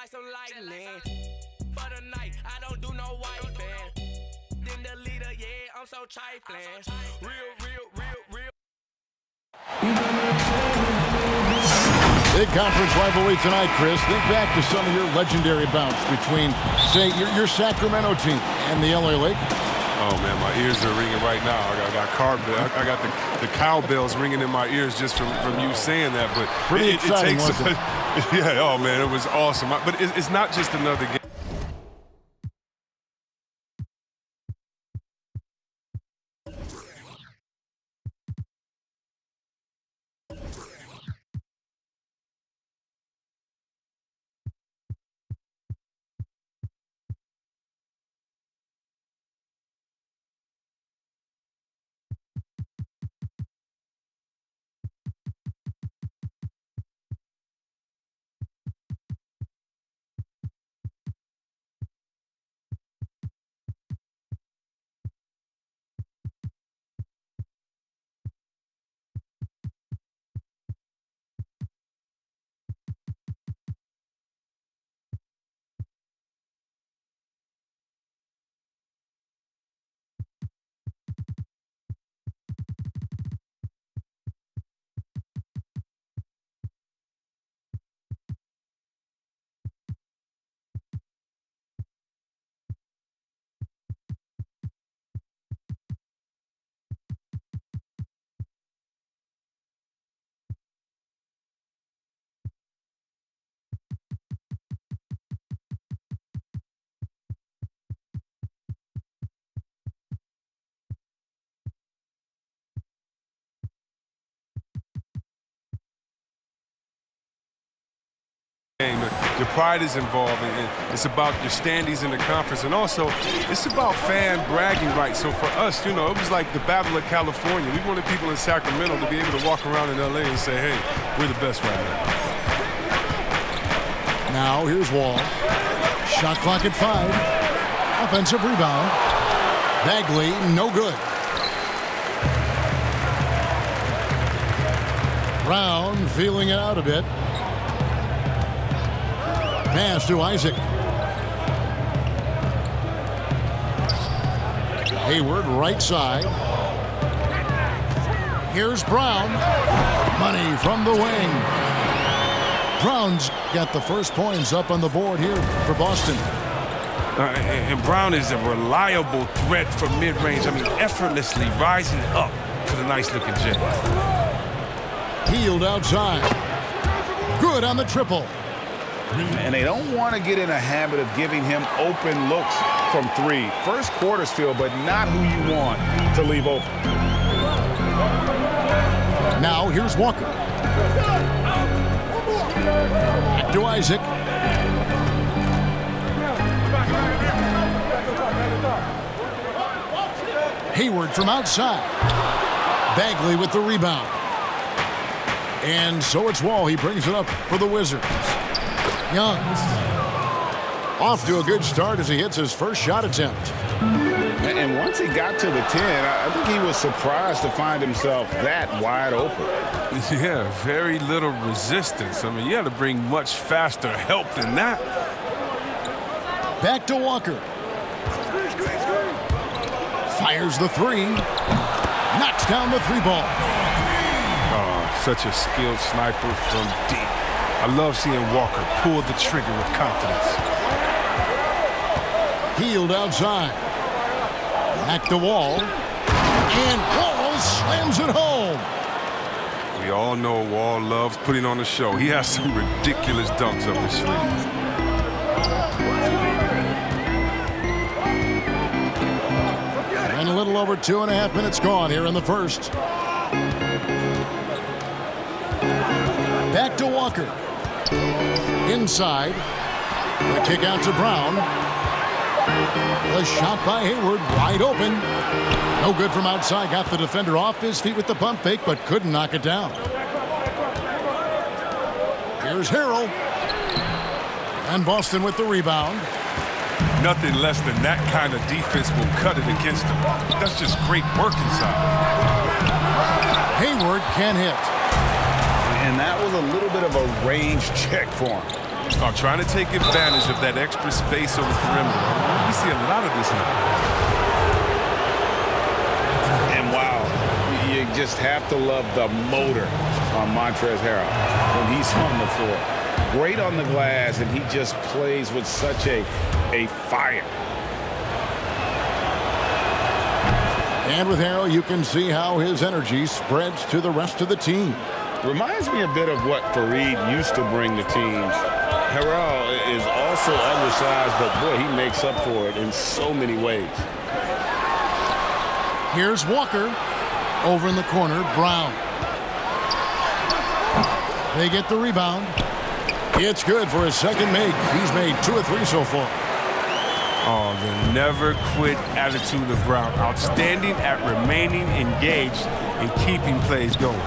like some lightning. For the night, I don't do no wifing. Then the leader, yeah, I'm so trifling. Real. Big conference rivalry tonight, Chris. Think back to some of your legendary bouts between, say, your Sacramento team and the LA Lakers. Oh, man, my ears are ringing right now. I got the cowbells ringing in my ears just from you saying that. But pretty exciting, wasn't it? Yeah, oh, man, it was awesome. But it's not just another game. Your pride is involved, and it's about your standings in the conference, and also it's about fan bragging rights. So for us, it was like the Battle of California. We wanted people in Sacramento to be able to walk around in LA and say, hey, we're the best right now. Now here's Wall. Shot clock at 5. Offensive rebound. Bagley, no good. Brown feeling it out a bit. Pass to Isaac. Hayward, right side. Here's Brown. Money from the wing. Brown's got the first points up on the board here for Boston. And Brown is a reliable threat from mid-range. I mean, effortlessly rising up for the nice-looking Jet. Healed outside. Good on the triple. And they don't want to get in a habit of giving him open looks from 3. First quarter still, but not who you want to leave open. Now here's Walker. Back to Isaac. Hayward from outside. Bagley with the rebound. And so it's Wall. He brings it up for the Wizards. Young off to a good start as he hits his first shot attempt. And once he got to the 10, I think he was surprised to find himself that wide open. Yeah, very little resistance. I mean, you had to bring much faster help than that. Back to Walker. Fires the 3. Knocks down the 3 ball. Oh, such a skilled sniper from deep. I love seeing Walker pull the trigger with confidence. Healed outside. Back to Wall. And Wall slams it home. We all know Wall loves putting on a show. He has some ridiculous dunks up his sleeve. And a little over 2.5 minutes gone here in the first. Back to Walker. Inside. The kick out to Brown. The shot by Hayward, wide open. No good from outside. Got the defender off his feet with the pump fake, but couldn't knock it down. Here's Harrell. And Boston with the rebound. Nothing less than that kind of defense will cut it against them. That's just great work inside. Hayward can hit. And that was a little bit of a range check for him. Oh, trying to take advantage of that extra space on the perimeter. We see a lot of this now. And wow, you just have to love the motor on Montrezl Harrell when he's on the floor. Great on the glass, and he just plays with such a fire. And with Harrell, you can see how his energy spreads to the rest of the team. Reminds me a bit of what Fareed used to bring to teams. Harrell is also undersized, but boy, he makes up for it in so many ways. Here's Walker. Over in the corner, Brown. They get the rebound. It's good for his second make. He's made 2 or 3 so far. Oh, the never quit attitude of Brown. Outstanding at remaining engaged and keeping plays going.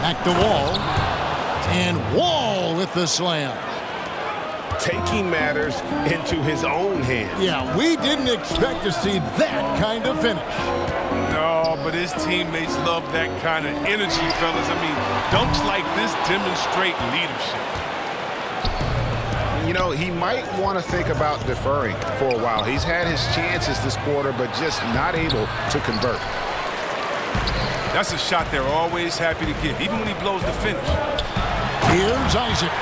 Back to Wall. And Wall with the slam. Taking matters into his own hands. Yeah, we didn't expect to see that kind of finish. No, but his teammates love that kind of energy, fellas. I mean, dunks like this demonstrate leadership. You know, he might want to think about deferring for a while. He's had his chances this quarter, but just not able to convert. That's a shot they're always happy to get, even when he blows the finish. Here's Isaac.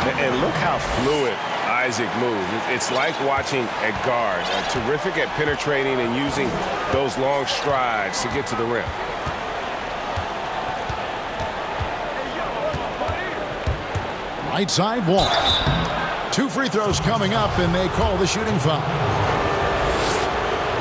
And look how fluid Isaac moves. It's like watching a guard, terrific at penetrating and using those long strides to get to the rim. Right side, Wall. 2 free throws coming up, and they call the shooting foul.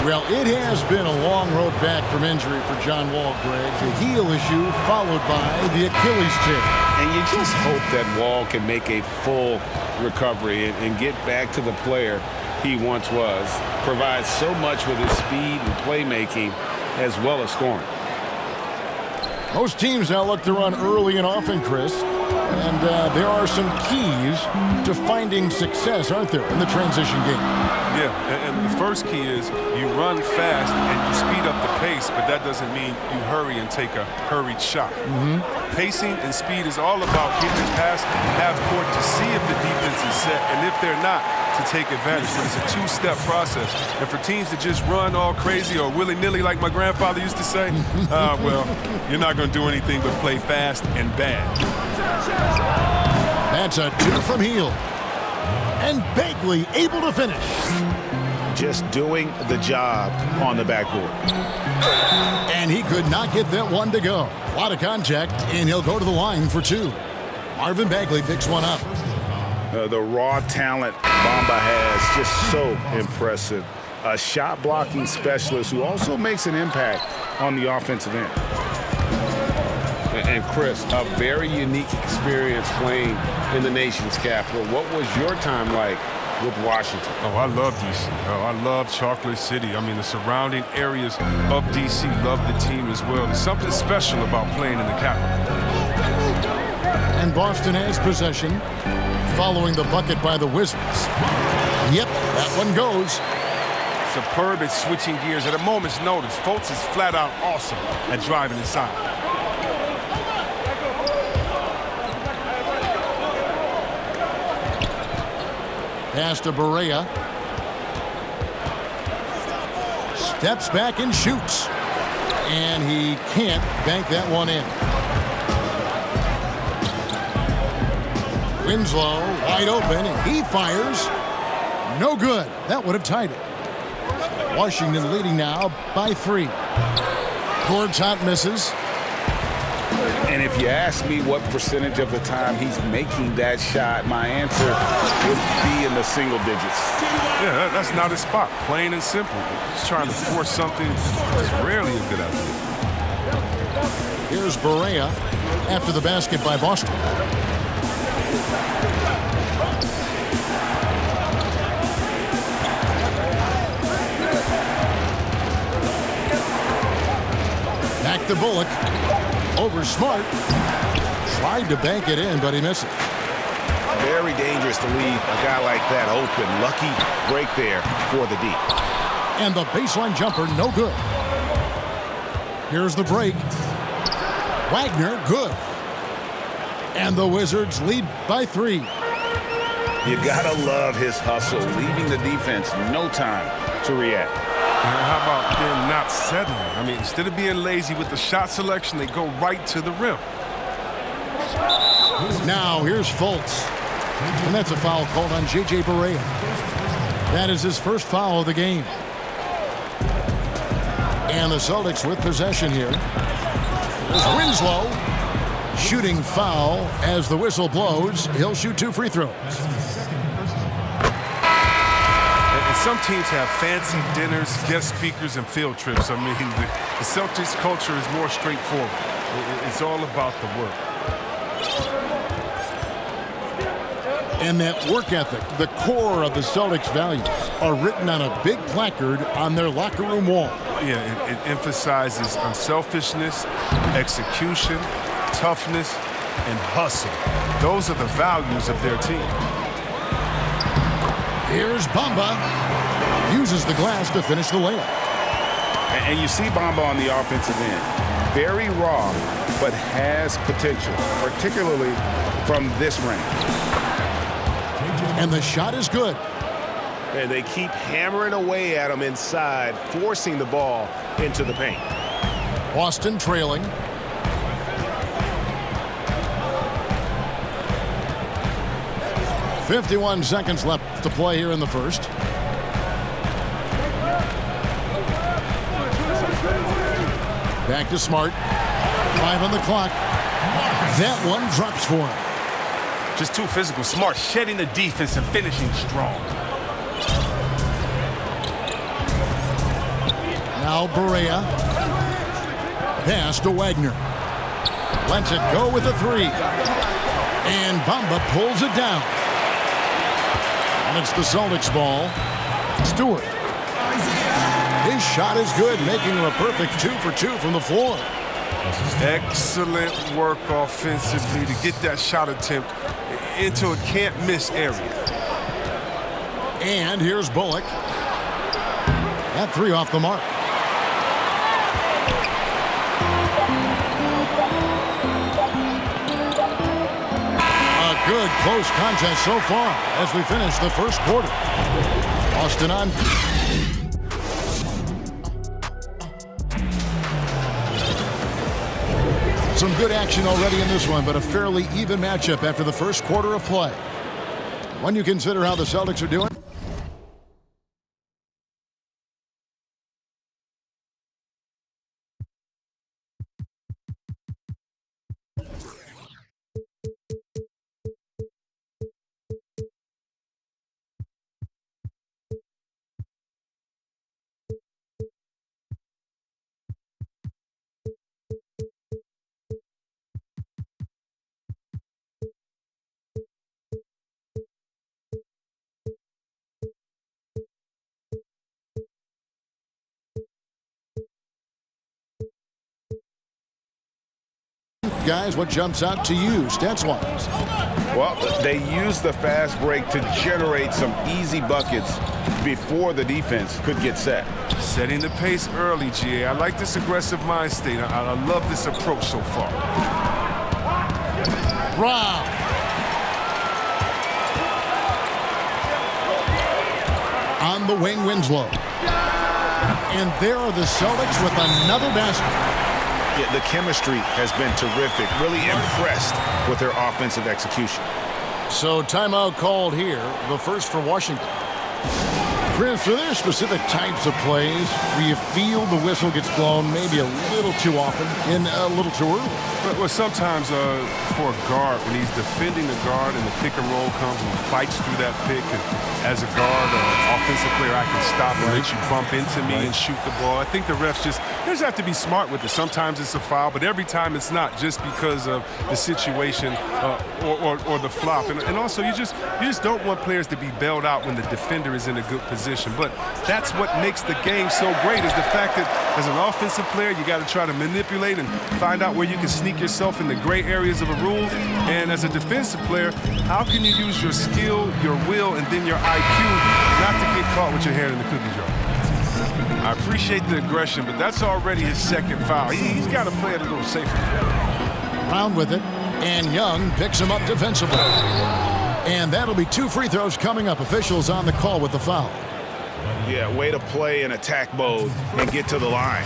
Well, it has been a long road back from injury for John Wall, Greg. The heel issue followed by the Achilles tear. And you just hope that Wall can make a full recovery and get back to the player he once was. Provides so much with his speed and playmaking as well as scoring. Most teams now look to run early and often, Chris. And there are some keys to finding success, aren't there, in the transition game? Yeah, and the first key is you run fast and you speed up the pace, but that doesn't mean you hurry and take a hurried shot. Pacing and speed is all about getting past half court to see if the defense is set, and if they're not, to take advantage. But it's a 2-step process. And for teams to just run all crazy or willy-nilly like my grandfather used to say, well, you're not going to do anything but play fast and bad. That's a 2 from Heel. And Bagley able to finish. Just doing the job on the backboard. And he could not get that one to go. A lot of contact, and he'll go to the line for 2. Marvin Bagley picks one up. The raw talent Bamba has, just so impressive. A shot blocking specialist who also makes an impact on the offensive end. And Chris, a very unique experience playing in the nation's capital. What was your time like with Washington? Oh, I love D.C. Oh, I love Chocolate City. I mean, the surrounding areas of D.C. love the team as well. There's something special about playing in the capital. And Boston has possession following the bucket by the Wizards. Yep, that one goes. Superb at switching gears at a moment's notice. Fultz is flat out awesome at driving inside. Pass to Barea. Steps back and shoots. And he can't bank that one in. Winslow wide open, and he fires. No good. That would have tied it. Washington leading now by 3. Gortat misses. And if you ask me what percentage of the time he's making that shot, my answer would be in the single digits. Yeah, that's not his spot. Plain and simple. He's trying to force something that's rarely a good idea. Here's Barea after the basket by Boston. Back to Bullock. Over Smart. Tried to bank it in, but he misses. Very dangerous to leave a guy like that open. Lucky break there for the D. And the baseline jumper, no good. Here's the break. Wagner, good. And the Wizards lead by 3. You gotta love his hustle, leaving the defense no time to react. And how about them not settling? I mean, instead of being lazy with the shot selection, they go right to the rim. Now here's Fultz. And that's a foul called on J.J. Barea. That is his first foul of the game. And the Celtics with possession here. There's Winslow. Shooting foul as the whistle blows. He'll shoot 2 free throws. And some teams have fancy dinners, guest speakers, and field trips. I mean, the Celtics culture is more straightforward. It's all about the work. And that work ethic, the core of the Celtics' values, are written on a big placard on their locker room wall. Yeah, it emphasizes unselfishness, execution, toughness, and hustle. Those are the values of their team. Here's Bamba. Uses the glass to finish the layup. And you see Bamba on the offensive end. Very raw, but has potential, particularly from this range. And the shot is good. And they keep hammering away at him inside, forcing the ball into the paint. Boston trailing. .51 seconds left to play here in the first. Back to Smart. 5 on the clock. That one drops for him. Just too physical. Smart, shedding the defense and finishing strong. Now Barea. Pass to Wagner. Lets it go with a 3. And Bamba pulls it down. And it's the Celtics ball. Stewart. His shot is good, making him a perfect 2 for 2 from the floor. Excellent work offensively to get that shot attempt into a can't-miss area. And here's Bullock. That 3 off the mark. A good close contest so far as we finish the first quarter. Austin on. Some good action already in this one, but a fairly even matchup after the first quarter of play. When you consider how the Celtics are doing. Guys, what jumps out to you, stats-wise? Well, they use the fast break to generate some easy buckets before the defense could get set. Setting the pace early, GA. I like this aggressive mind state. I love this approach so far. Brown. On the wing, Winslow. And there are the Celtics with another basket. Yeah, the chemistry has been terrific. Really impressed with their offensive execution. So timeout called here, the first for Washington. Chris, are there specific types of plays where you feel the whistle gets blown maybe a little too often and a little too early? Well, sometimes for a guard, when he's defending the guard and the pick and roll comes and he fights through that pick, and as a guard or an offensive player, I can stop and let you bump into me and shoot the ball. I think the refs just have to be smart with it. Sometimes it's a foul, but every time it's not, just because of the situation or the flop. And also, you just don't want players to be bailed out when the defender is in a good position. But that's what makes the game so great, is the fact that as an offensive player, you got to try to manipulate and find out where you can sneak yourself in the gray areas of a rule. And as a defensive player, how can you use your skill, your will, and then your IQ not to get caught with your hand in the cookie jar? I appreciate the aggression, but that's already his second foul. He's got to play it a little safer. Brown with it, And Young picks him up defensively. And that'll be 2 free throws coming up. Officials on the call with the foul. Yeah, way to play in attack mode and get to the line.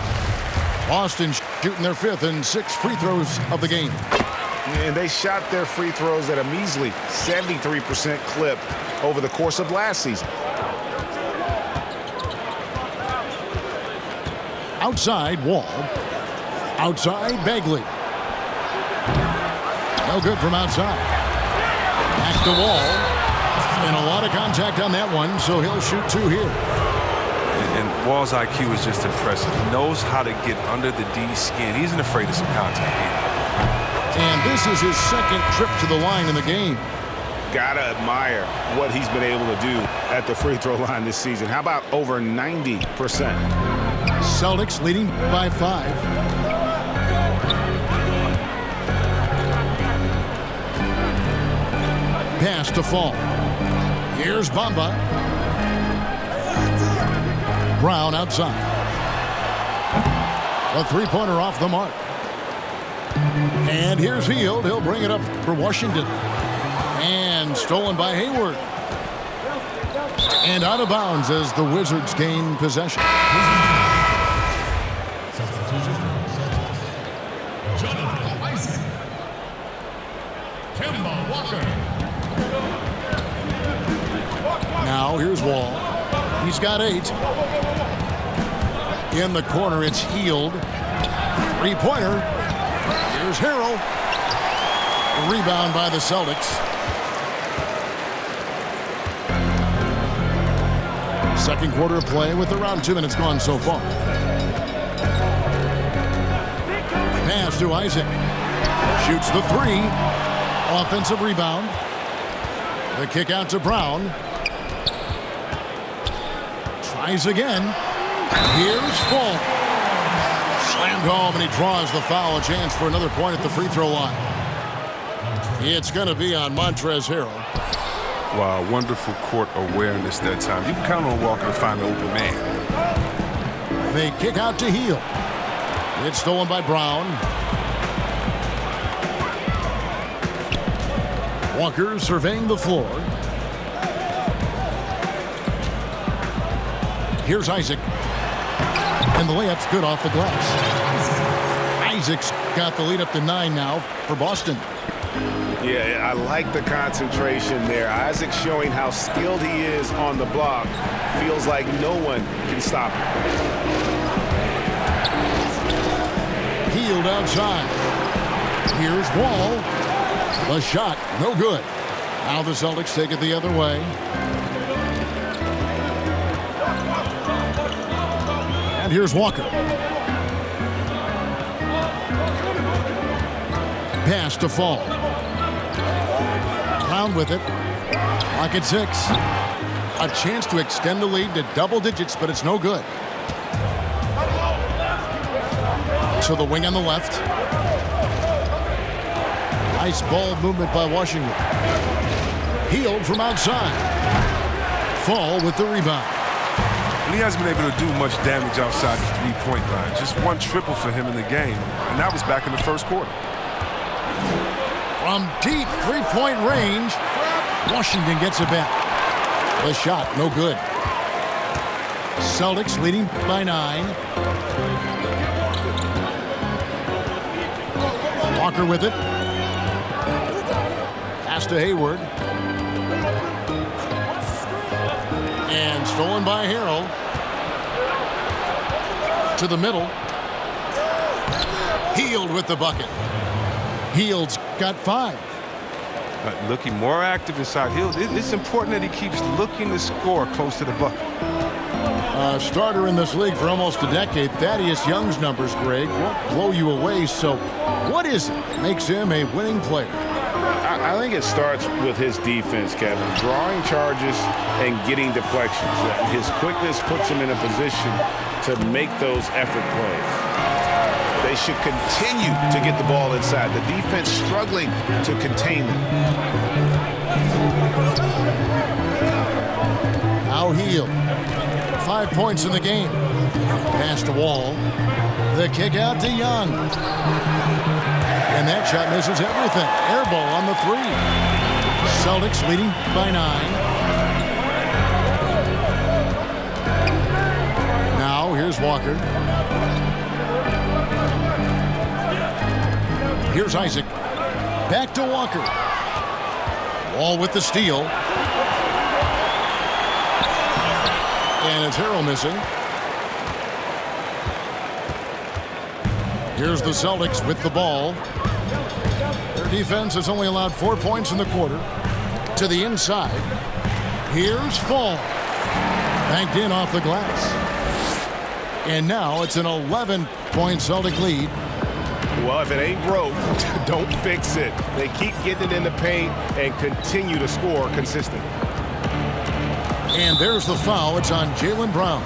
Boston shooting their 5th and 6th free throws of the game. And they shot their free throws at a measly 73% clip over the course of last season. Outside, Wall. Outside, Bagley. No good from outside. Back to Wall. And a lot of contact on that one, so he'll shoot 2 here. And Wall's IQ is just impressive. He knows how to get under the D's skin. He isn't afraid of some contact either. And this is his 2nd trip to the line in the game. Gotta admire what he's been able to do at the free throw line this season. How about over 90%? Celtics leading by 5. Pass to Fall. Here's Bamba. Brown outside. A 3-pointer off the mark. And here's Hield. He'll bring it up for Washington. And stolen by Hayward. And out of bounds as the Wizards gain possession. Now here's Wall. He's got 8. In the corner, it's Hield. 3-pointer. Here's Harrell. A rebound by the Celtics. Second quarter of play with around 2 minutes gone so far. Pass to Isaac. Shoots the 3. Offensive rebound. The kick out to Brown. Tries again. Here's Fall. Slammed home, and he draws the foul. A chance for another point at the free throw line. It's going to be on Montrezl Harrell. Wow, wonderful court awareness that time. You can count on Walker to find the open man. They kick out to Hield. It's stolen by Brown. Walker surveying the floor. Here's Isaac. And the layup's good off the glass. Isaac's got the lead up to 9 now for Boston. Yeah, I like the concentration there. Isaac showing how skilled he is on the block. Feels like no one can stop him. Hield outside. Here's Wall. The shot, no good. Now the Celtics take it the other way. And here's Walker. Pass to Fall. Brown with it. Clock at 6. A chance to extend the lead to double digits, but it's no good. To the wing on the left. Nice ball movement by Washington. Hield from outside. Fall with the rebound. And he hasn't been able to do much damage outside the three-point line. Just 1 triple for him in the game, and that was back in the first quarter. From deep three-point range, Washington gets it back. The shot, no good. Celtics leading by 9. Walker with it. Pass to Hayward. And stolen by Harrell. To the middle. Hield with the bucket. Hield's got 5. But looking more active inside Hield. It's important that he keeps looking to score close to the bucket. Starter in this league for almost a decade. Thaddeus Young's numbers, Greg, won't blow you away. So what is it that makes him a winning player? I think it starts with his defense, Kevin. Drawing charges and getting deflections. His quickness puts him in a position to make those effort plays. They should continue to get the ball inside. The defense struggling to contain them. Now Hield. 5 points in the game. Pass to Wall. The kick out to Young. And that shot misses everything. Air ball on the 3. Celtics leading by 9. Now here's Walker. Here's Isaac. Back to Walker. Wall with the steal. And it's Harrell missing. Here's the Celtics with the ball. Their defense has only allowed 4 points in the quarter. To the inside. Here's Fall. Banked in off the glass. And now it's an 11-point Celtic lead. Well, if it ain't broke, don't fix it. They keep getting it in the paint and continue to score consistently. And there's the foul. It's on Jaylen Brown.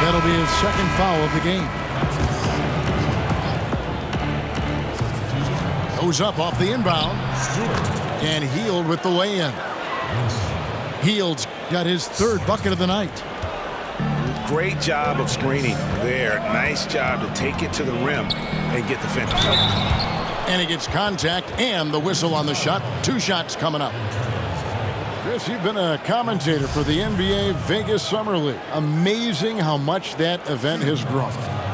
That'll be his second foul of the game. Goes up off the inbound. And Hield with the lay-in. Hield's got his 3rd bucket of the night. Great job of screening there. Nice job to take it to the rim and get the finish. And he gets contact and the whistle on the shot. 2 shots coming up. Chris, you've been a commentator for the NBA Vegas Summer League. Amazing how much that event has grown.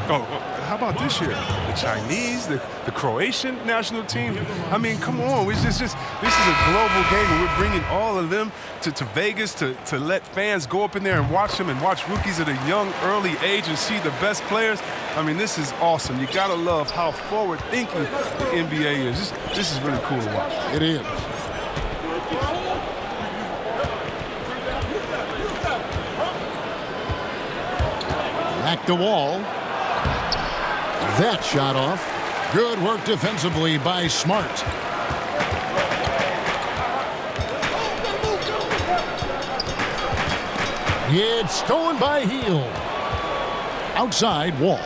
Oh, how about this year? The Chinese, the Croatian national team. I mean, come on. This is a global game, and we're bringing all of them to Vegas to let fans go up in there and watch them and watch rookies at a young, early age and see the best players. I mean, this is awesome. You got to love how forward-thinking the NBA is. This is really cool to watch. It is. Back to Wall. That shot off. Good work defensively by Smart. It's stolen by Hield. Outside, Wall.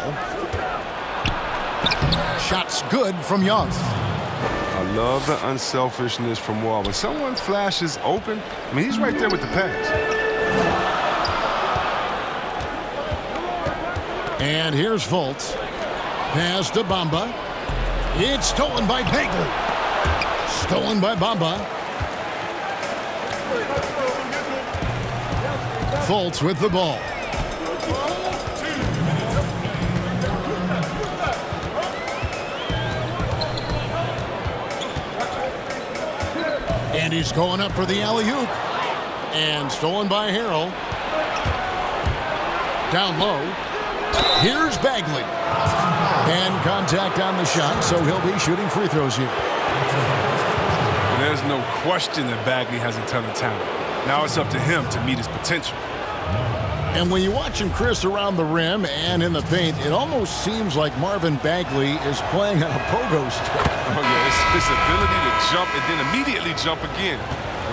Shot's good from Young. I love the unselfishness from Wall. When someone flashes open, I mean, he's right there with the pass. And here's Fultz. Pass to Bamba. It's stolen by Bagley. Stolen by Bamba. Fultz with the ball. And he's going up for the alley-oop. And stolen by Harrell. Down low. Here's Bagley. And contact on the shot, so he'll be shooting free throws here. And there's no question that Bagley has a ton of talent. Now it's up to him to meet his potential. And when you're watching Chris around the rim and in the paint, it almost seems like Marvin Bagley is playing on a pogo stick. Oh, yeah, it's his ability to jump and then immediately jump again.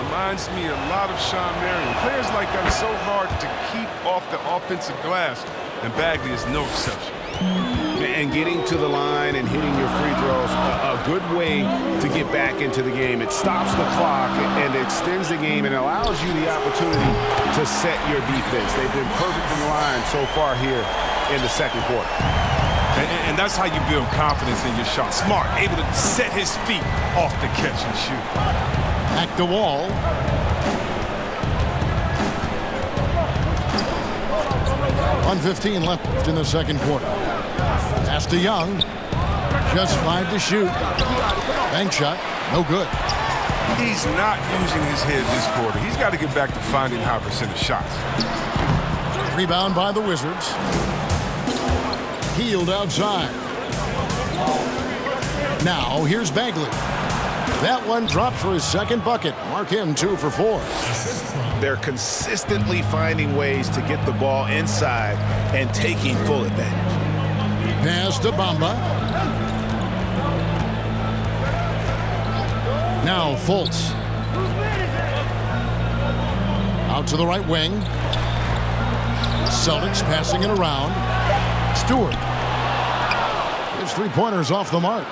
Reminds me a lot of Sean Marion. Players like that are so hard to keep off the offensive glass, and Bagley is no exception. And getting to the line and hitting your free throws, a good way to get back into the game. It stops the clock and extends the game and allows you the opportunity to set your defense. They've been perfect from the line so far here in the second quarter. And that's how you build confidence in your shot. Smart, able to set his feet off the catch and shoot. Back to Wall. .1:15 left in the second quarter. Pass to Young. Just 5 to shoot. Bank shot. No good. He's not using his head this quarter. He's got to get back to finding high percentage shots. Rebound by the Wizards. Hield outside. Now here's Bagley. That one dropped for his second bucket. Mark him 2 for 4. They're consistently finding ways to get the ball inside and taking full advantage. Pass to Bamba. Now Fultz. Out to the right wing. Celtics passing it around. Stewart. His 3-pointers off the mark.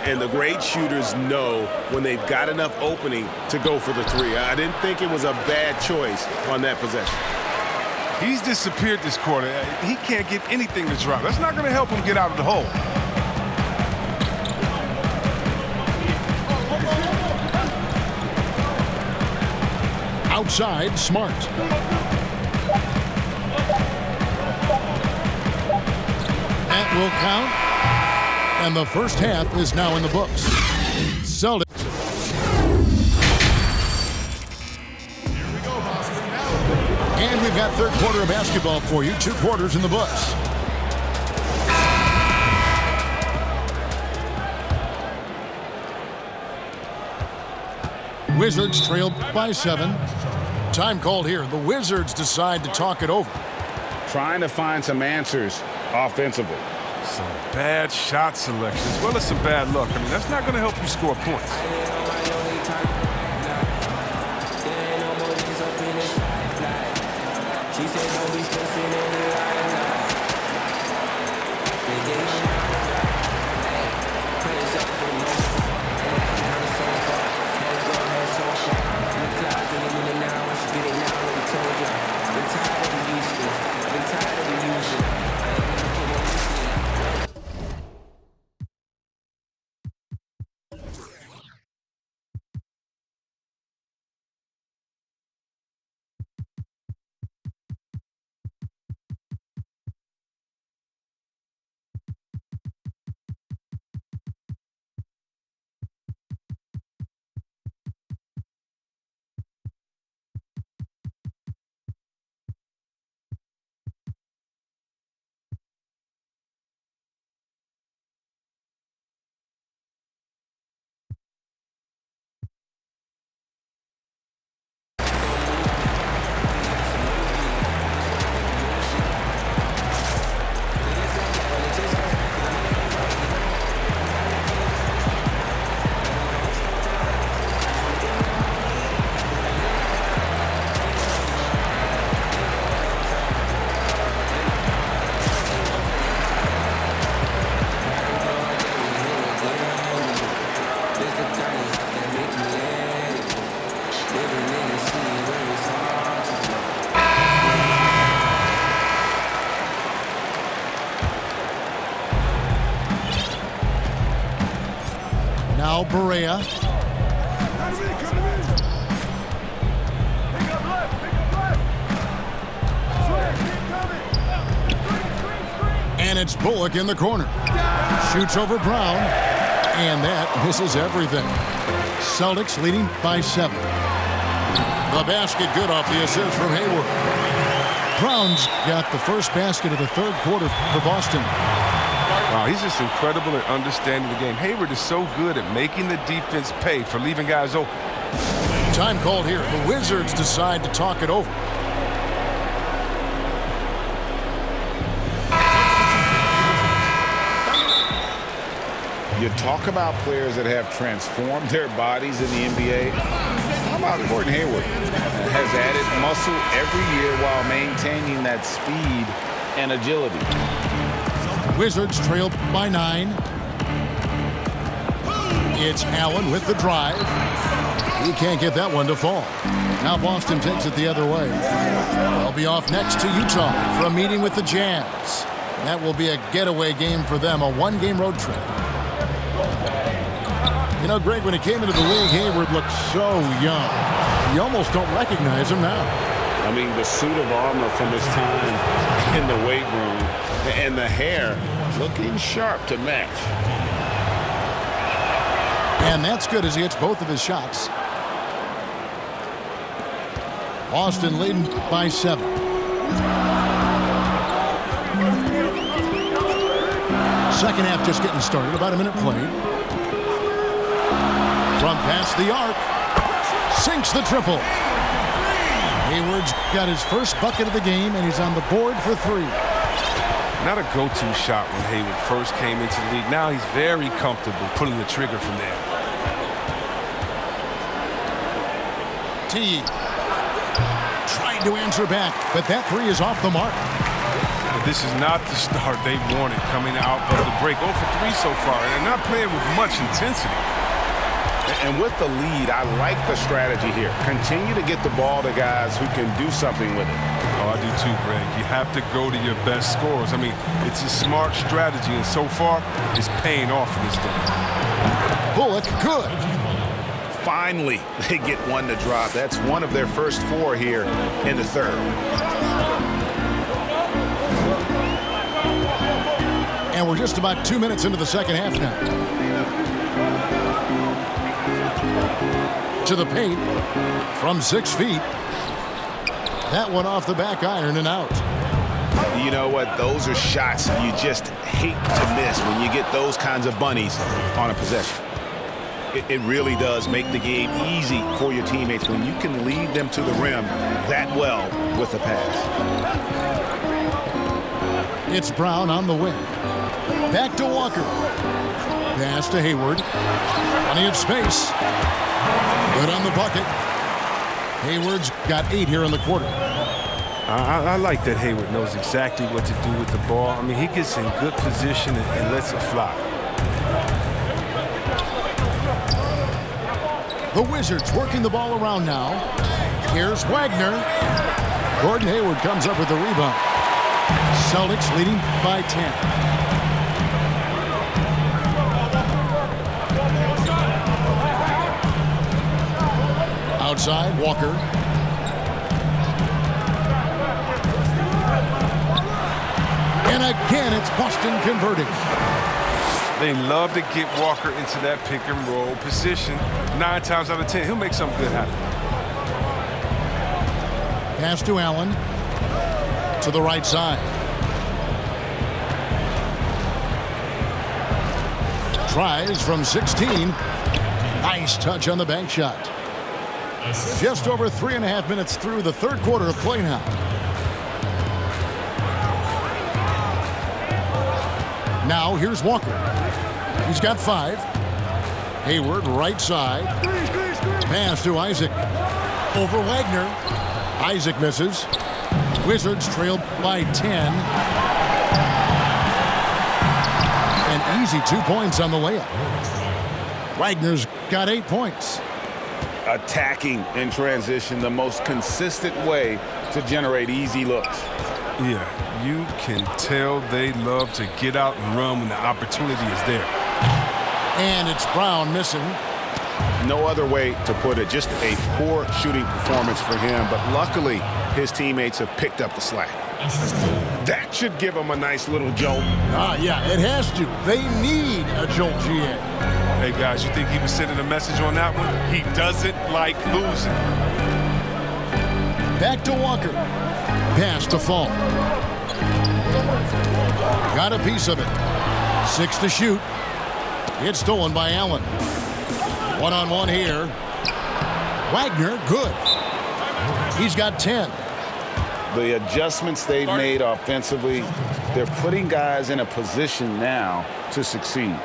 And the great shooters know when they've got enough opening to go for the 3. I didn't think it was a bad choice on that possession. He's disappeared this quarter. He can't get anything to drop. That's not going to help him get out of the hole. Outside, Smart. That will count. And the first half is now in the books. Celtics. And we've got third quarter of basketball for you. 2 quarters in the books. Wizards trail by 7. Time called here. The Wizards decide to talk it over. Trying to find some answers offensively. Some bad shot selection as well as some bad luck. I mean, that's not going to help you score points. Now Berea. And it's Bullock in the corner. Shoots over Brown. And that misses everything. Celtics leading by 7. The basket good off the assist from Hayward. Brown's got the first basket of the third quarter for Boston. Wow, he's just incredible at understanding the game. Hayward is so good at making the defense pay for leaving guys open. Time called here. The Wizards decide to talk it over. You talk about players that have transformed their bodies in the NBA. How about Gordon Hayward? Has added muscle every year while maintaining that speed and agility. Wizards trail by 9. It's Allen with the drive. He can't get that one to fall. Now Boston takes it the other way. They'll be off next to Utah for a meeting with the Jazz. That will be a getaway game for them, a 1-game road trip. You know, Greg, when he came into the league, Hayward looked so young. You almost don't recognize him now. I mean, the suit of armor from his time in the weight room and the hair looking sharp to match. And that's good as he hits both of his shots. Boston leading by 7. Second half just getting started. About a minute played. From past the arc. Sinks the triple. Hayward's got his first bucket of the game, and he's on the board for 3. Not a go-to shot when Hayward first came into the league. Now he's very comfortable pulling the trigger from there. T tried to answer back, but that 3 is off the mark. But this is not the start they wanted coming out of the break. 0 for 3 so far, and they're not playing with much intensity. And with the lead, I like the strategy here. Continue to get the ball to guys who can do something with it. Oh, I do too, Greg. You have to go to your best scorers. I mean, it's a smart strategy, and so far, it's paying off in this game. Bullock, good. finally they get one to drop. That's one of their first 4 here in the third. And we're just about 2 minutes into the second half now. To the paint from 6 feet. That one off the back iron and out. You know what? Those are shots you just hate to miss when you get those kinds of bunnies on a possession. It really does make the game easy for your teammates when you can lead them to the rim that well with a pass. It's Brown on the wing. Back to Walker. Pass to Hayward. Plenty of space. Good on the bucket. Hayward's got 8 here in the quarter. I like that Hayward knows exactly what to do with the ball. I mean, he gets in good position and lets it fly. The Wizards working the ball around now. Here's Wagner. Gordon Hayward comes up with the rebound. Celtics leading by 10. Outside, Walker. And again, it's Boston converting. They love to get Walker into that pick and roll position. 9 times out of 10, he'll make something good happen. Pass to Allen. To the right side. Tries from 16. Nice touch on the bank shot. Just over 3.5 minutes through the third quarter of play now. Now here's Walker. He's got 5. Hayward right side. Pass to Isaac. Over Wagner. Isaac misses. Wizards trail by 10. An easy 2 points on the layup. Wagner's got 8 points. Attacking in transition, the most consistent way to generate easy looks. Yeah, you can tell they love to get out and run when the opportunity is there. And it's Brown missing. No other way to put it, just a poor shooting performance for him, but luckily his teammates have picked up the slack. That should give them a nice little jolt. Yeah, it has to. They need a jolt, GA. Hey, guys, you think he was sending a message on that one? He doesn't like losing. Back to Walker. Pass to Fall. Got a piece of it. 6 to shoot. It's stolen by Allen. 1-on-1 here. Wagner, good. He's got 10. The adjustments they've made offensively, they're putting guys in a position now to succeed.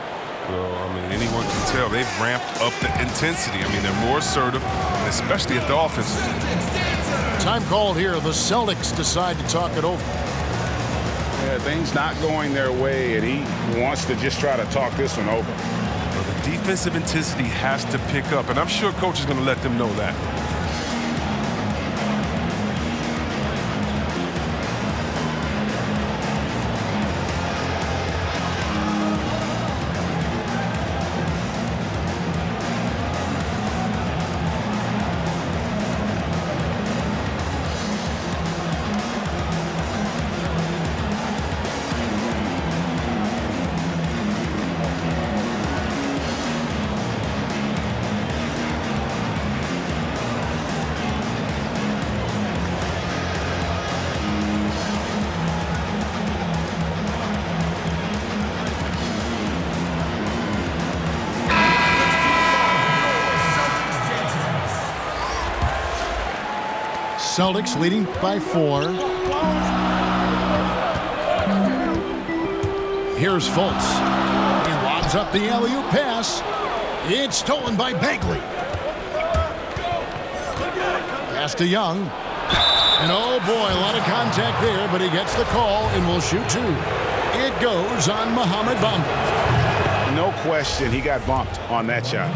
Well, I mean, anyone can tell they've ramped up the intensity. I mean, they're more assertive, and especially at the offensive end. Time called here. The Celtics decide to talk it over. Yeah, things not going their way, and he wants to just try to talk this one over. Well, the defensive intensity has to pick up, and I'm sure coach is going to let them know that. Celtics leading by 4. Here's Fultz. He lobs up the alley-oop pass. It's stolen by Bagley. Pass to Young. And oh boy, a lot of contact there, but he gets the call and will shoot 2. It goes on Mohamed Bamba. No question, he got bumped on that shot.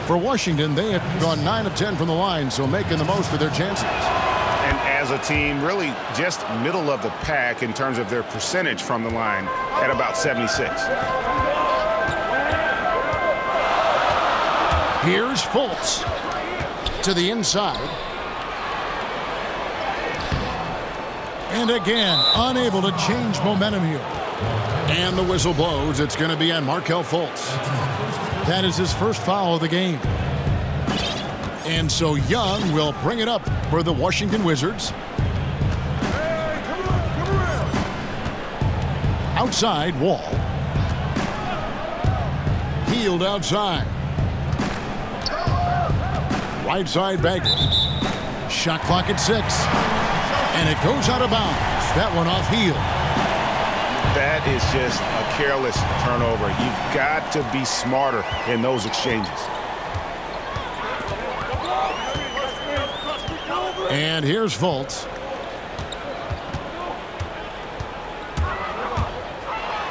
For Washington, they have gone 9 of 10 from the line, so making the most of their chances. And as a team, really just middle of the pack in terms of their percentage from the line at about 76. Here's Fultz to the inside. And again, unable to change momentum here. And the whistle blows. It's going to be on Markelle Fultz. That is his first foul of the game. And so Young will bring it up for the Washington Wizards. Outside, Wall. Healed outside. Right side, Bagley. Shot clock at 6. And it goes out of bounds. That one off heel. That is just a careless turnover. You've got to be smarter in those exchanges. And here's Fultz.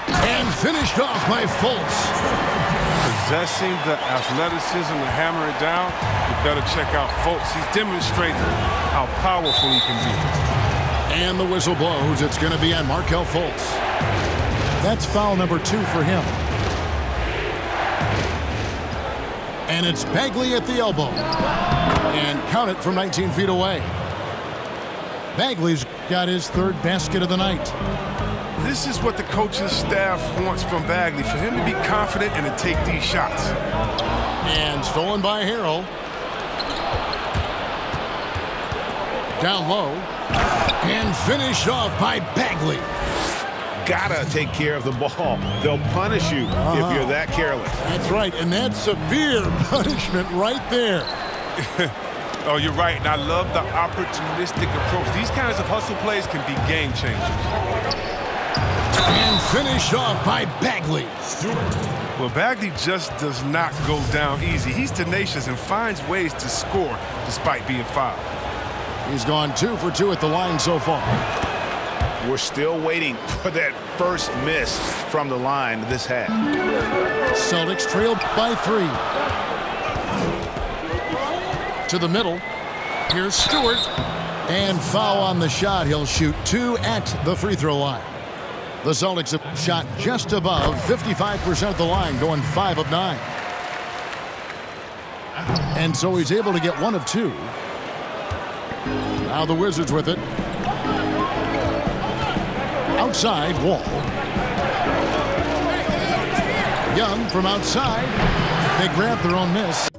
And finished off by Fultz. Possessing the athleticism to hammer it down, you better check out Fultz. He's demonstrating how powerful he can be. And the whistle blows. It's going to be on Markelle Fultz. That's foul number 2 for him. And it's Bagley at the elbow. And count it from 19 feet away. Bagley's got his 3rd basket of the night. This is what the coaching staff wants from Bagley, for him to be confident and to take these shots. And stolen by Harrell. Down low. And finished off by Bagley. Gotta take care of the ball. They'll punish you if you're that careless. That's right, and that's severe punishment right there. Oh, you're right, and I love the opportunistic approach. These kinds of hustle plays can be game changers. And finished off by Bagley. Well, Bagley just does not go down easy. He's tenacious and finds ways to score despite being fouled. He's gone 2 for 2 at the line so far. We're still waiting for that first miss from the line this half. Celtics trail by 3. To the middle. Here's Stewart. And foul on the shot. He'll shoot 2 at the free throw line. The Celtics have shot just above 55% of the line, going 5 of 9. And so he's able to get 1 of 2. Now the Wizards with it. Outside, Wall. Young from outside. They grab their own miss.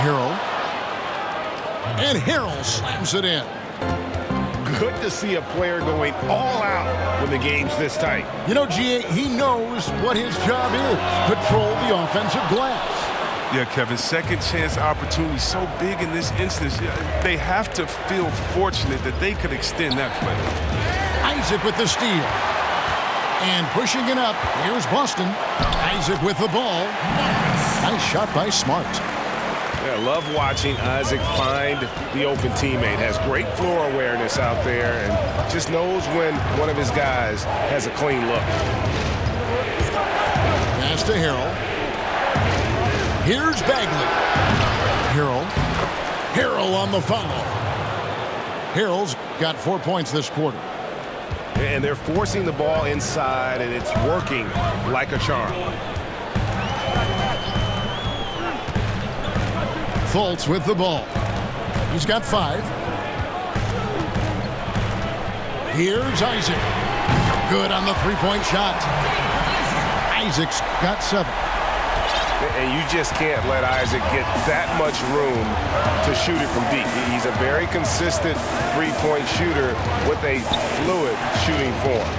Harrell. And Harrell slams it in. Good to see a player going all out when the game's this tight. You know, G.A., he knows what his job is. Patrol the offensive glass. Yeah, Kevin, second chance opportunity so big in this instance. They have to feel fortunate that they could extend that play. Isaac with the steal. And pushing it up, here's Boston. Isaac with the ball. Nice shot by Smart. Yeah, love watching Isaac find the open teammate. Has great floor awareness out there and just knows when one of his guys has a clean look. Pass to Harrell. Here's Bagley. Harrell on the foul. Harrell's got 4 points this quarter. And they're forcing the ball inside, and it's working like a charm. Fultz with the ball. He's got 5. Here's Isaac. Good on the three-point shot. Isaac's got 7. And you just can't let Isaac get that much room to shoot it from deep. He's a very consistent three-point shooter with a fluid shooting form.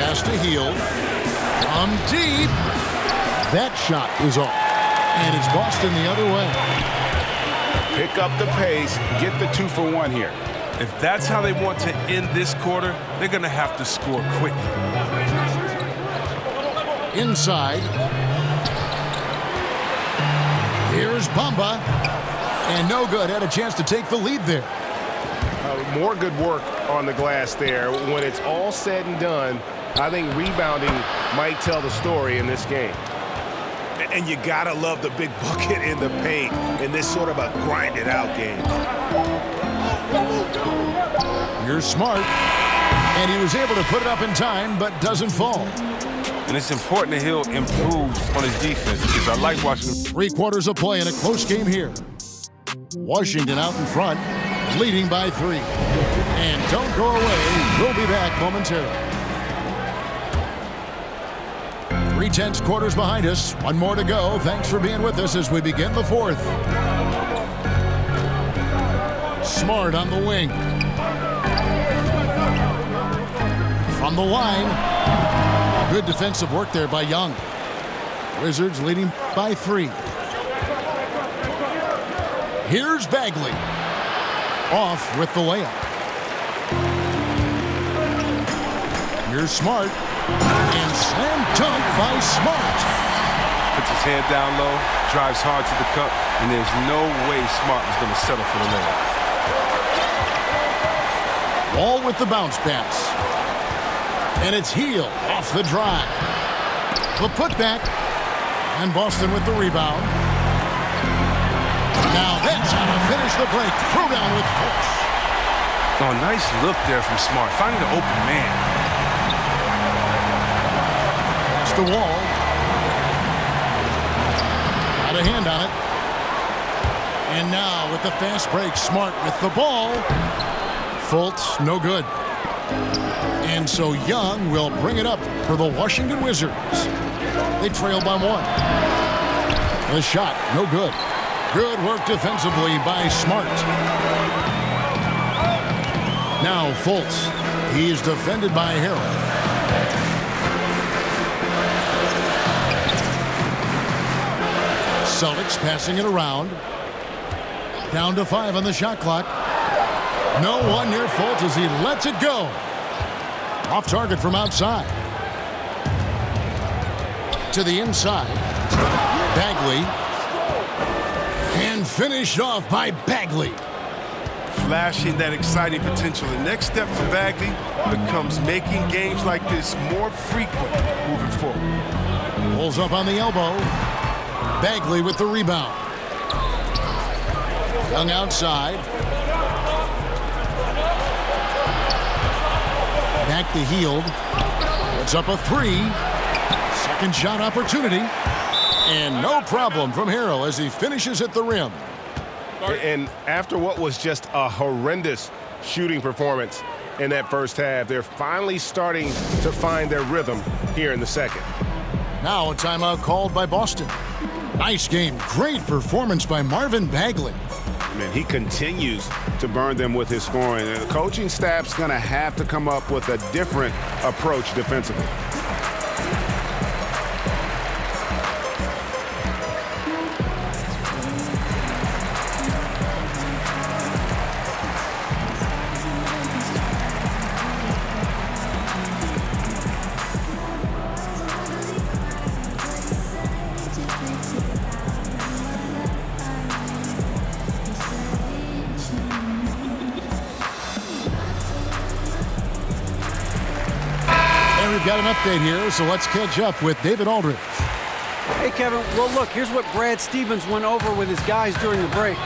Pass to Hield. From deep. That shot is off. And it's Boston the other way. Pick up the pace, get the 2 for 1 here. If that's how they want to end this quarter, they're going to have to score quickly. Inside. Here's Bamba. And no good. Had a chance to take the lead there. More good work on the glass there. When it's all said and done, I think rebounding might tell the story in this game. And you gotta love the big bucket in the paint in this sort of a grind-it-out game. You're smart. And he was able to put it up in time, but doesn't fall. And it's important that he'll improve on his defense because I like watching him. 3 quarters of play in a close game here. Washington out in front, leading by 3. And don't go away. We'll be back momentarily. 3/10 quarters behind us. 1 more to go. Thanks for being with us as we begin the 4th. Smart on the wing. From the line. Good defensive work there by Young. Wizards leading by 3. Here's Bagley. Off with the layup. Here's Smart. And slam dunk by Smart. Puts his head down low, drives hard to the cup, and there's no way Smart was going to settle for the layup. Wall with the bounce pass. And it's Heel off the drive. The putback. And Boston with the rebound. Now that's how to finish the break. Throw down with force. Oh, nice look there from Smart, finding the open man. Pass the Wall. Got a hand on it. And now with the fast break, Smart with the ball. Fultz, no good. And so Young will bring it up for the Washington Wizards. They trail by 1. The shot, no good. Good work defensively by Smart. Now Fultz. He's defended by Harrell. Celtics passing it around. Down to 5 on the shot clock. No one near Fultz as he lets it go. Off target from outside. To the inside. Bagley. And finished off by Bagley. Flashing that exciting potential. The next step for Bagley becomes making games like this more frequent moving forward. Pulls up on the elbow. Bagley with the rebound. Young outside. Back to Hield. Puts up a 3. Second shot opportunity. And no problem from Harrell as he finishes at the rim. And after what was just a horrendous shooting performance in that first half, they're finally starting to find their rhythm here in the second. Now a timeout called by Boston. Nice game. Great performance by Marvin Bagley. Man, he continues to burn them with his scoring. And the coaching staff's going to have to come up with a different approach defensively. We've got an update here, so let's catch up with David Aldridge. Hey, Kevin. Well, look, here's what Brad Stevens went over with his guys during the break.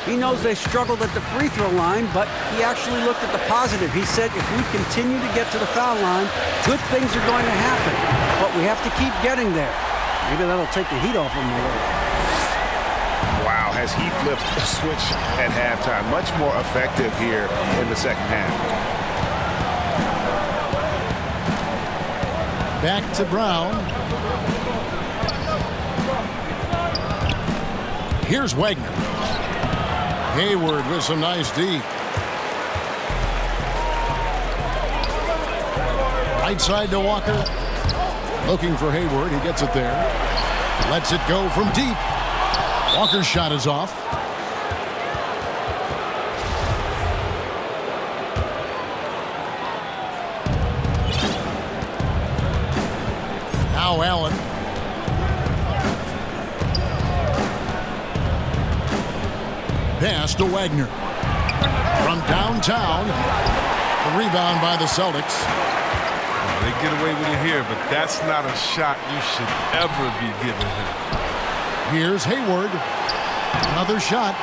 He knows they struggled at the free throw line, but he actually looked at the positive. He said, if we continue to get to the foul line, good things are going to happen, but we have to keep getting there. Maybe that'll take the heat off him a little. Wow, has he flipped the switch at halftime. Much more effective here in the second half. Back to Brown. Here's Wagner. Hayward with some nice D. Right side to Walker. Looking for Hayward. He gets it there. Lets it go from deep. Walker's shot is off. Now Allen. Pass to Wagner. From downtown. The rebound by the Celtics. They get away with it here, but that's not a shot you should ever be giving him. Here's Hayward. Another shot.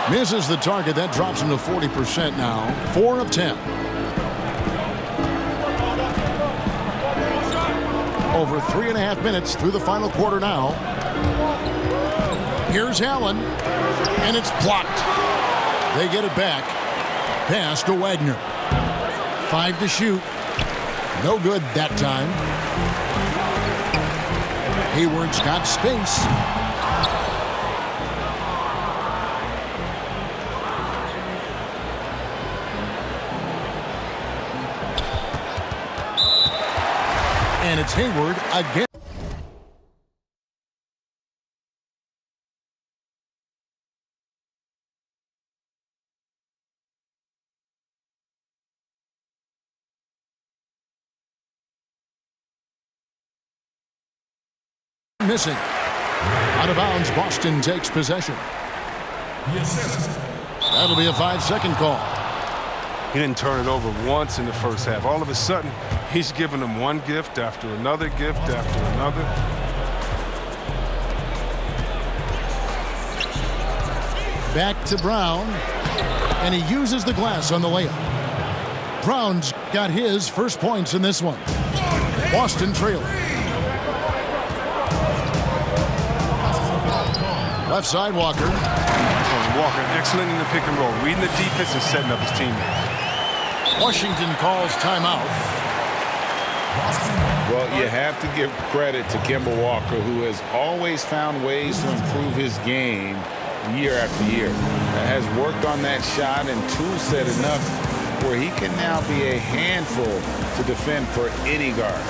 Misses the target. That drops him to 40% now. 4 of 10. Over 3.5 minutes through the final quarter now. Here's Allen, and it's blocked. They get it back. Pass to Wagner. 5 to shoot. No good that time. Hayward's got space. And it's Hayward again. Missing. Out of bounds, Boston takes possession. That'll be a 5-second call. He didn't turn it over once in the first half. All of a sudden, he's giving them one gift after another gift after another. Back to Brown, and he uses the glass on the layup. Brown's got his first points in this one. Boston trailing. Left side, Walker. Walker, excellent in the pick and roll, reading the defense and setting up his teammates. Washington calls timeout. Well, you have to give credit to Kemba Walker, who has always found ways to improve his game year after year. Has worked on that shot and tool set enough where he can now be a handful to defend for any guard.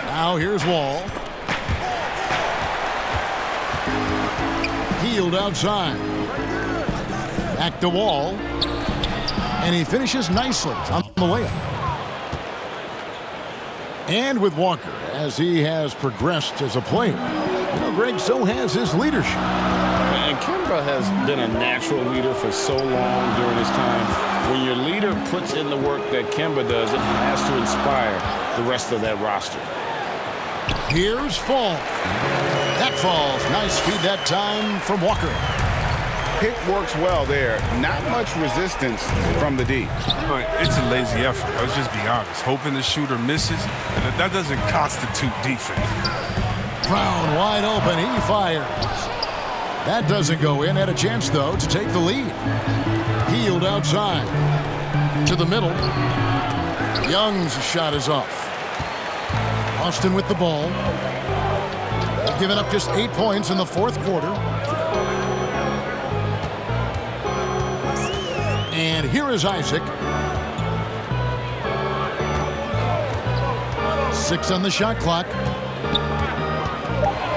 Now here's Wall. Healed outside. Back to Wall. And he finishes nicely on the layup. And with Walker, as he has progressed as a player, you know, Greg, so has his leadership. And Kemba has been a natural leader for so long during his time. When your leader puts in the work that Kemba does, it has to inspire the rest of that roster. Here's Fall. That falls. Nice feed that time from Walker. Pick works well there. Not much resistance from the D. But it's a lazy effort. Let's just be honest. Hoping the shooter misses, and that doesn't constitute defense. Brown wide open. He fires. That doesn't go in. Had a chance, though, to take the lead. Healed outside. To the middle. Young's shot is off. Boston with the ball. They've given up just 8 points in the fourth quarter. And here is Isaac. 6 on the shot clock.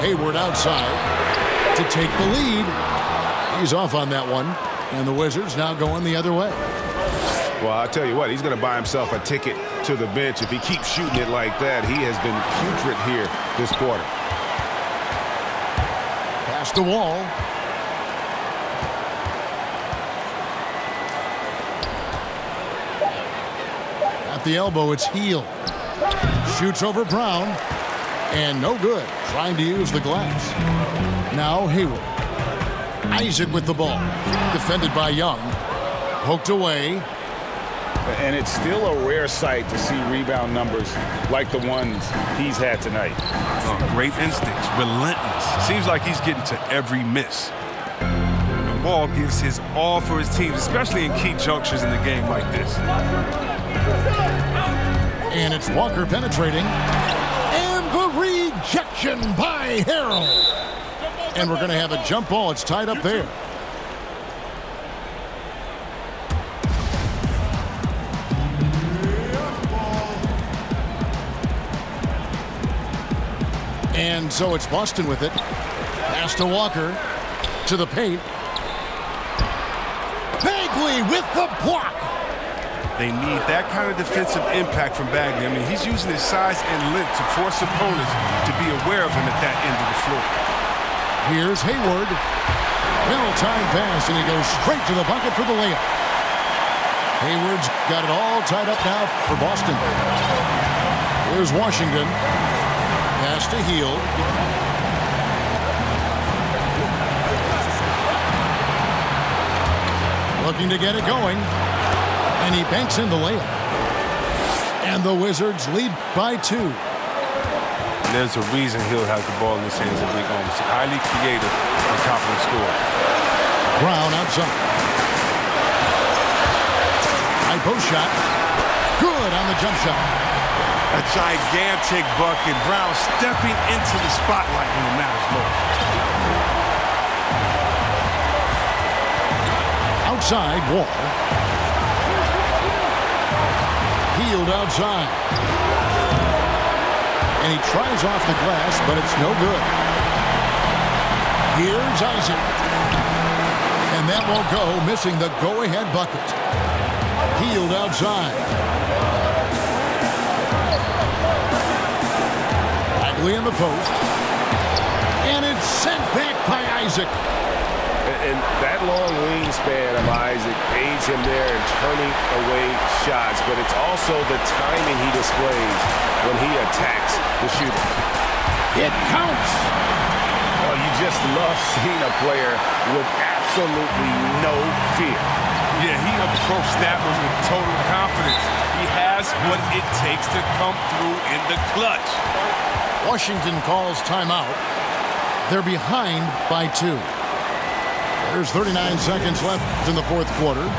Hayward outside to take the lead. He's off on that one. And the Wizards now going the other way. Well, I'll tell you what, he's going to buy himself a ticket to the bench. If he keeps shooting it like that, he has been putrid here this quarter. Pass the Wall. At the elbow, it's Heel. Shoots over Brown. And no good. Trying to use the glass. Now Hayward. Isaac with the ball. Defended by Young. Poked away. And it's still a rare sight to see rebound numbers like the ones he's had tonight. Oh, great instincts, relentless. Seems like he's getting to every miss. The Wall gives his all for his teams, especially in key junctures in the game like this. And it's Walker penetrating. And the rejection by Harrell. And we're going to have a jump ball. It's tied up there. And so it's Boston with it. Pass to Walker. To the paint. Bagley with the block. They need that kind of defensive impact from Bagley. I mean, he's using his size and length to force opponents to be aware of him at that end of the floor. Here's Hayward. Well-timed pass, and he goes straight to the bucket for the layup. Hayward's got it all tied up now for Boston. Here's Washington. Pass to Hield. Looking to get it going. And he banks in the layup. And the Wizards lead by 2. There's a reason Hill has the ball in his hands at big moments. Highly creative and confident scorer. Brown outside. High post shot. Good on the jump shot. A gigantic bucket. Brown stepping into the spotlight when it matters most. Outside, Wall. Hield outside. And he tries off the glass, but it's no good. Here's Isaac. And that won't go, missing the go-ahead bucket. Hield outside. Bagley in the post. And it's sent back by Isaac. And that long wingspan of Isaac aids him there in turning away shots, but it's also the timing he displays when he attacks the shooter. It counts. Well, you just love seeing a player with absolutely no fear. Yeah, he approached that one with total confidence. He has what it takes to come through in the clutch. Washington calls timeout. They're behind by 2. There's 39 seconds left in the fourth quarter.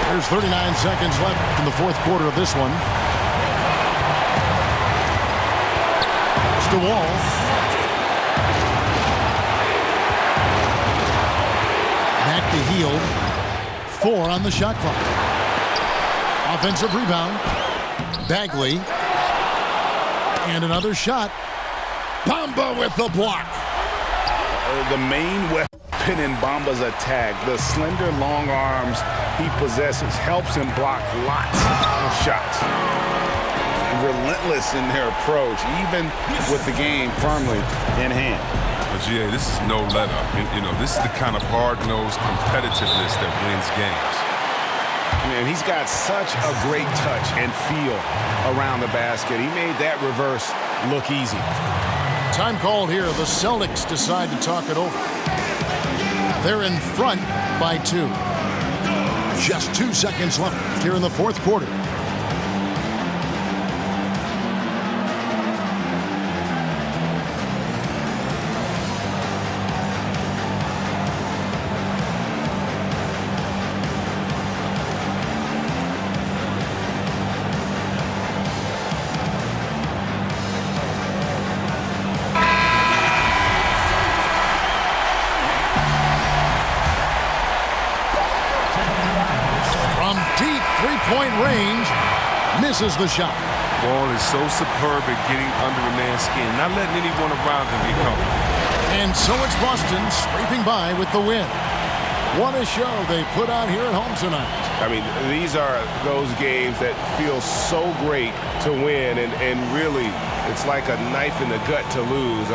There's 39 seconds left in the fourth quarter of this one. It's the Wall. Back to Hield. 4 on the shot clock. Offensive rebound. Bagley. And another shot. Bamba with the block. The main weapon in Bamba's attack, the slender long arms he possesses, helps him block lots of shots. Relentless in their approach, even with the game firmly in hand. But yeah, this is no let-up. You know, this is the kind of hard-nosed competitiveness that wins games. Man, he's got such a great touch and feel around the basket. He made that reverse look easy. Time called here. The Celtics decide to talk it over. They're in front by 2. Just 2 seconds left here in the fourth quarter. Three-point range, misses the shot. Ball is so superb at getting under a man's skin, not letting anyone around him get comfortable. And so it's Boston scraping by with the win. What a show they put on here at home tonight. I mean, these are those games that feel so great to win, and really, it's like a knife in the gut to lose.